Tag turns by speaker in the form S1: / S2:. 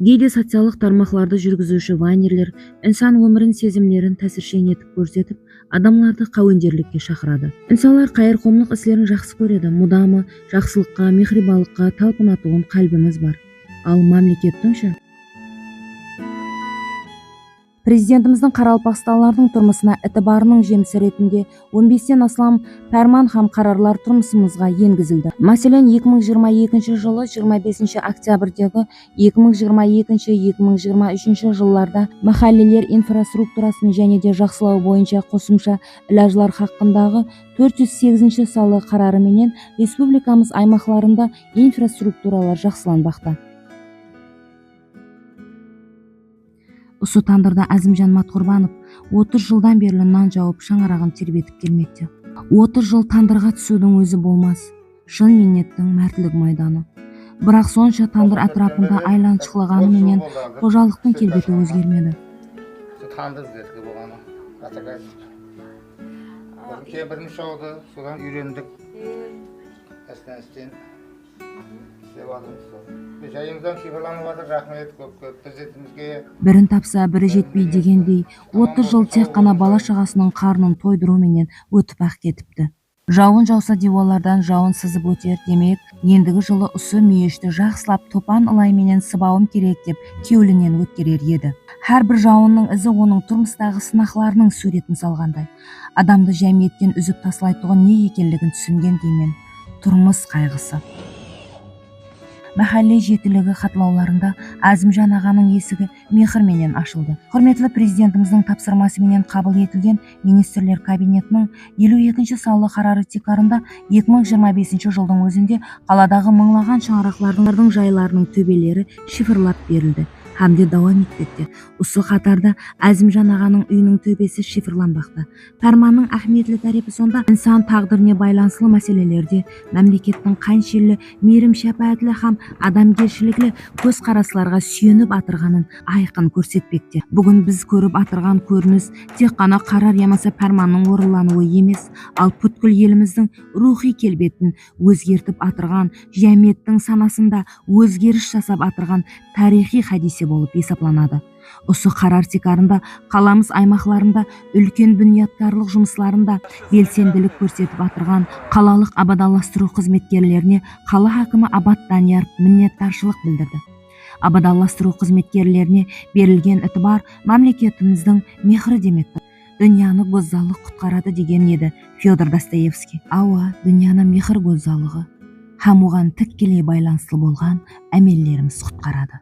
S1: Кээде социалдык тармакларды жүргүзүүчү вайнерлер инсан өмүрүн, сезимдерин таасирчен этип көрсөтүп, адамдарды кабылгерликке чакырады. Инсандар кайыркоомдук ислерин жакшы көрөдү. Мудамы жакшылыкка, мехрибандыкка талпынатуган калбиңиз бар. Ал мамлекеттинчи? Президентимиздин Каралпакстандардын турмусуна этибарынын жемиши иретинде 15тен аслам фарман һәм карарлар турмусубузга энгизилди. Маселен, 2022 жылы 25 октябрдеги 2022-2023 жылларда махаллелер инфраструктурасын және де жакшылоо боюнча кошумча илажлар хакындагы 408 салы карары менен республикамыз аймакларында инфраструктуралар жакшыланбакта. Усу тандырда Азимжан Маткурбанов 30 жылдан бери нан жауып шаңарагын тербетип келмекте. 30 жыл тандырга түсүүнүн өзү болмас. Шын миннеттин мәртлик майданы. Бирок сонча тандыр атрапында айланчыклаганы менен кожалыктын келбети өзгермеди.
S2: Тандыр кетки болгону атакай. Кембирmiş oldu, sudan үйрөндүк. Эстен
S1: Бирин тапса бири жетпей дегендей, 30 жыл тек гана бала чагасынын карнын тойдуруу менен өтүп ак кетипти. Жауын жауса диволардан жауын сызып өтер, демек, ендиги жылы усу мүйөштү жакшылап топан ылай менен сыбабым керек деп кеулинен өткөрөр эди. Ар бир жауындын изи онун турмустагы сынакларынын сүрөтүн салгандай. Адамды жамиеттен үзүп таслайтуган не экенлигин түшүнгөндөй мен. Турмуш кайгысы. Махалле жетилиги катлауларында Азимжан аганын эсиги мехр менен ачылды. Урметтүү президентимиздин тапсырмасы менен кабыл этилген министрлер кабинетинин 52 саллы карары тикарында 2025 жылдын өзүндө каладагы мыңлаган чаңыраклардын жайларынын төбөлөрү шифрлап берилди. Hamdi devam etmekte. Usu Katar'da Azimjan Ağa'nın үйünün töbesi şifirlanmakta. Fermanın ahmiyetli tarifi sonda insan taqdirine baylansılı meselelerde memleketin kanşilli, mirim şefaatli ham adamgerçilikli көз карасларга сүйөнүп атырганын айкын көрсөтпекте. Бүгүн биз көрүп атырган көрүнүш тек гана карар ямаса фармандын орунлануы эмес, ал бүткүл элибиздин рухий келбетин өзгертип атырган, жамиеттин санасында өзгериш жасап атырган тарихий хадисе болуп эсепланады. Осы карар тикарында каламыз аймакларында үлкен бүнияткарлык жумушларында белсендилик көрсөтүп атырган калалык абадаллаштыруу кызметкерлерине кала хакими Абат Данияр миннеттарчылык билдирди. Абадаллаштыруу кызметкерлерине берилген этибар мамлекетибиздин мехри демекти. Дүйнөнү гөзаллык куткарады деген эди Федор Достоевский. Ооба, дүйнөнүн мехр гөзаллыгы һәм оған тікелей байланыслы болған әмеллерimiz құтқарады.